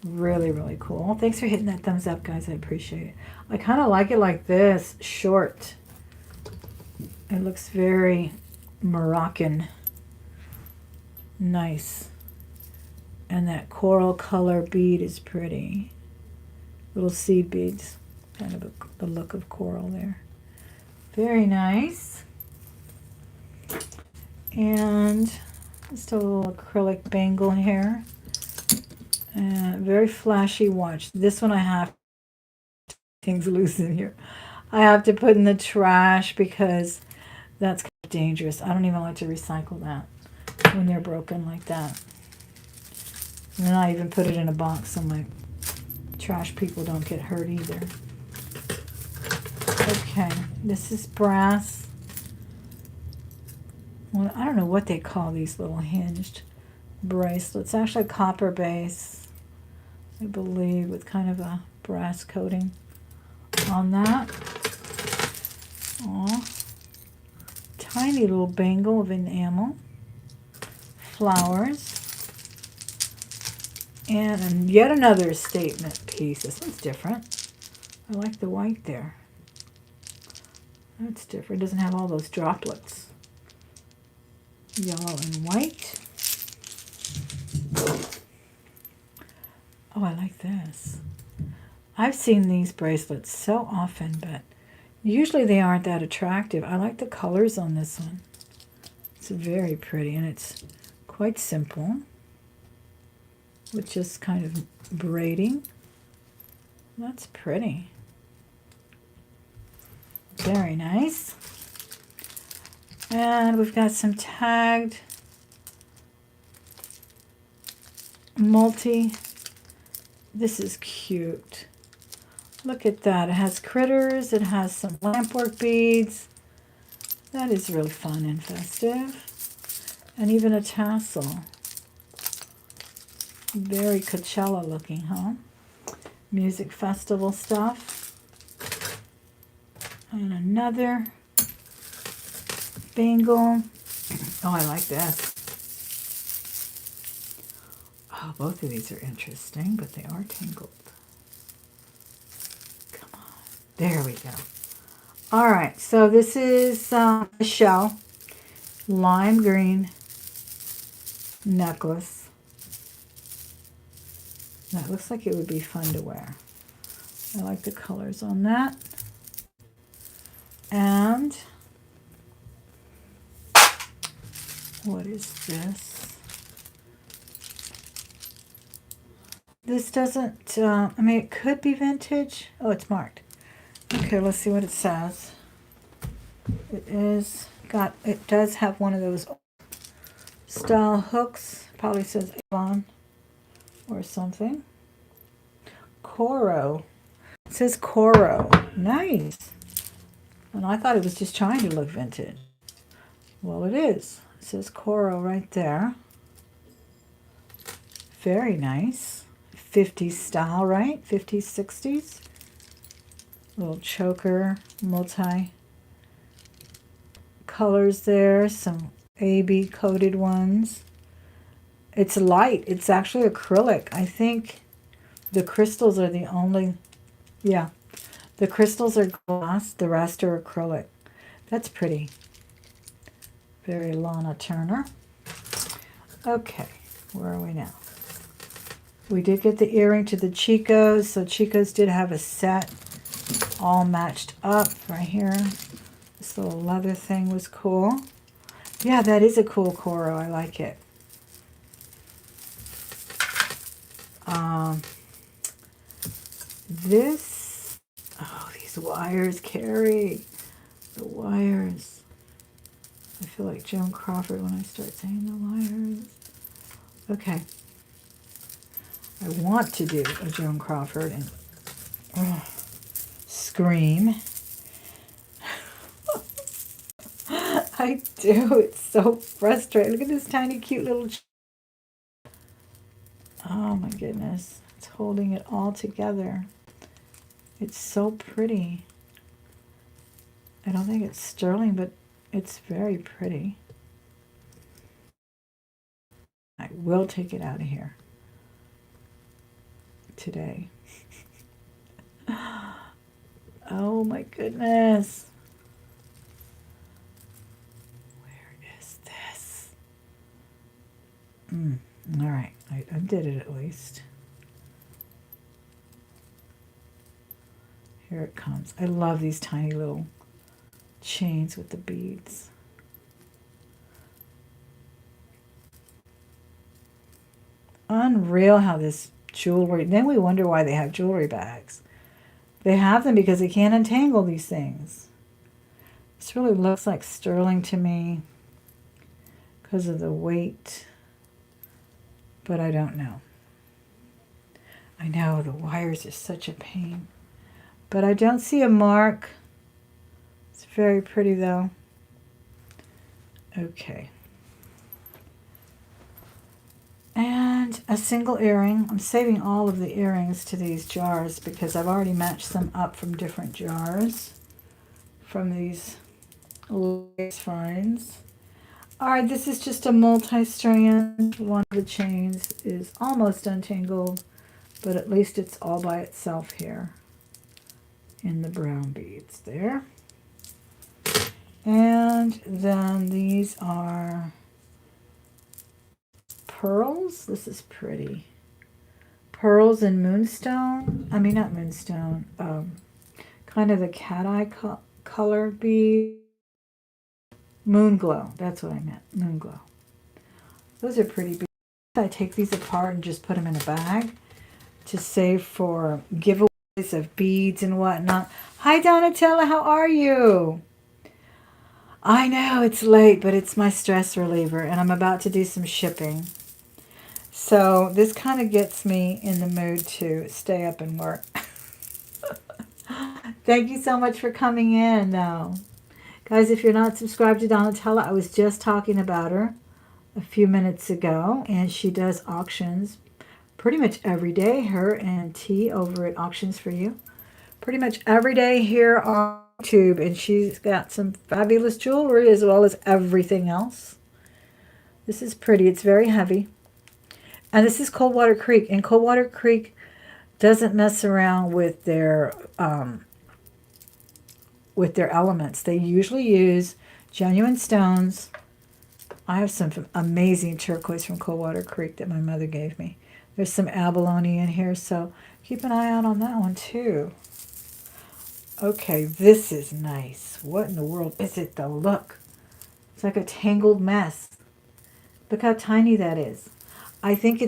Really, really cool. Thanks for hitting that thumbs up, guys. I appreciate it. I kind of like it like this. Short. It looks very Moroccan. Nice. And that coral color bead is pretty. Little seed beads. Kind of the look of coral there. Very nice. And just a little acrylic bangle here. And very flashy watch. This one I have things loose in here. I have to put in the trash because that's kind of dangerous. I don't even like to recycle that when they're broken like that. And then I even put it in a box so my trash people don't get hurt either. Okay, this is brass. Well, I don't know what they call these little hinged bracelets. Actually, copper base. I believe, with kind of a brass coating on that. Aw. Tiny little bangle of enamel. Flowers. And yet another statement piece. This one's different. I like the white there. That's different. It doesn't have all those droplets. Yellow and white. Oh, I like this. I've seen these bracelets so often, but usually they aren't that attractive. I like the colors on this one. It's very pretty, and it's quite simple, with just kind of braiding. That's pretty. Very nice. And we've got some tagged multi. This is cute. Look at that. It has critters. It has some lampwork beads. That is really fun and festive. And even a tassel. Very Coachella looking, huh? Music festival stuff. And another bangle. Oh, I like this. Oh, both of these are interesting, but they are tangled. Come on. There we go. All right, so this is a shell. Lime green necklace. That looks like it would be fun to wear. I like the colors on that. And what is this? This doesn't, I mean, it could be vintage. Oh, it's marked. Okay, let's see what it says. It does have one of those style hooks. Probably says Avon or something. Coro. It says Coro. Nice. And I thought it was just trying to look vintage. Well, it is. It says Coro right there. Very nice. 50s style, right? 50s, 60s. Little choker, multi colors there. Some AB coated ones. It's light. It's actually acrylic. I think the crystals are the only, yeah. The crystals are glass. The rest are acrylic. That's pretty. Very Lana Turner. Okay, where are we now? We did get the earring to the Chicos. So Chicos did have a set all matched up right here. This little leather thing was cool. Yeah, that is a cool Coro. I like it. Oh, these wires, Carrie. The wires. I feel like Joan Crawford when I start saying the wires. Okay. I want to do a Joan Crawford and scream. I do. It's so frustrating. Look at this tiny, cute little. Oh my goodness. It's holding it all together. It's so pretty. I don't think it's sterling, but it's very pretty. I will take it out of here today. Oh my goodness. Where is this? All right, I undid it at least. Here it comes. I love these tiny little chains with the beads. Unreal how this jewelry, then we wonder why they have jewelry bags. They have them because they can't untangle these things. This really looks like sterling to me because of the weight, but I don't know. I know the wires are such a pain, but I don't see a mark. It's very pretty though. Okay. And a single earring. I'm saving all of the earrings to these jars because I've already matched some up from different jars from these lace finds. Alright, this is just a multi-strand. One of the chains is almost untangled, but at least it's all by itself here in the brown beads there. And then these are pearls. This is pretty. Pearls and moonstone. I mean, not moonstone. Kind of the cat eye color bead. Moon glow. That's what I meant. Moon glow. Those are pretty beads. I take these apart and just put them in a bag to save for giveaways of beads and whatnot. Hi, Donatella. How are you? I know it's late, but it's my stress reliever, and I'm about to do some shipping. So this kind of gets me in the mood to stay up and work. Thank you so much for coming in, though. Guys, if you're not subscribed to Donatella, I was just talking about her a few minutes ago, and she does auctions pretty much every day. Her and T over at Auctions for You. Pretty much every day here on YouTube, and she's got some fabulous jewelry as well as everything else. This is pretty. It's very heavy. And this is Coldwater Creek, and Coldwater Creek doesn't mess around with their elements. They usually use genuine stones. I have some amazing turquoise from Coldwater Creek that my mother gave me. There's some abalone in here, so keep an eye out on that one too. Okay, this is nice. What in the world is it though? Look. It's like a tangled mess. Look how tiny that is. I think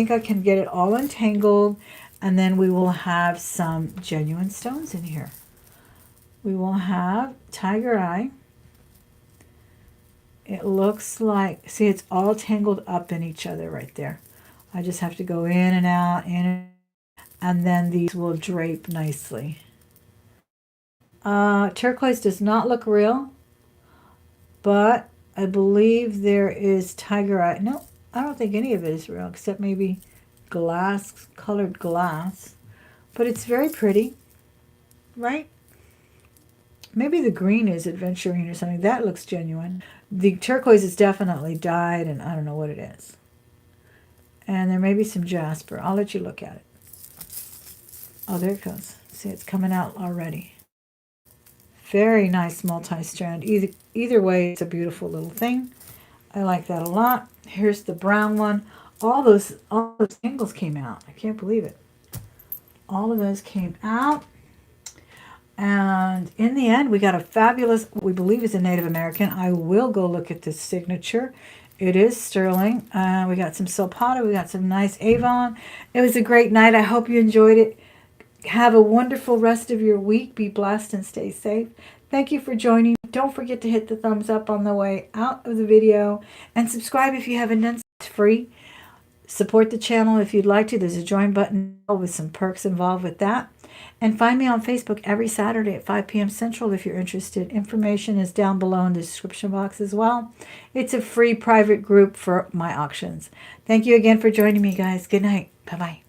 I can get it all untangled, and then we will have some genuine stones in here. We will have tiger eye. It looks like, see, it's all tangled up in each other right there. I just have to go in and out, and then these will drape nicely. Turquoise does not look real, but I believe there is tiger eye. No, I don't think any of it is real, except maybe glass, colored glass. But it's very pretty, right? Maybe the green is adventurine or something. That looks genuine. The turquoise is definitely dyed, and I don't know what it is. And there may be some jasper. I'll let you look at it. Oh, there it goes. See, it's coming out already. Very nice multi-strand. Either way, it's a beautiful little thing. I like that a lot. Here's the brown one. All those angles came out. I can't believe it. All of those came out. And in the end, we got a fabulous, we believe is a Native American. I will go look at this signature. It is sterling. We got some Silpada. We got some nice Avon. It was a great night. I hope you enjoyed it. Have a wonderful rest of your week. Be blessed and stay safe. Thank you for joining. Don't forget to hit the thumbs up on the way out of the video. And subscribe if you haven't done so. It's free. Support the channel if you'd like to. There's a join button with some perks involved with that. And find me on Facebook every Saturday at 5 p.m. Central if you're interested. Information is down below in the description box as well. It's a free private group for my auctions. Thank you again for joining me, guys. Good night. Bye-bye.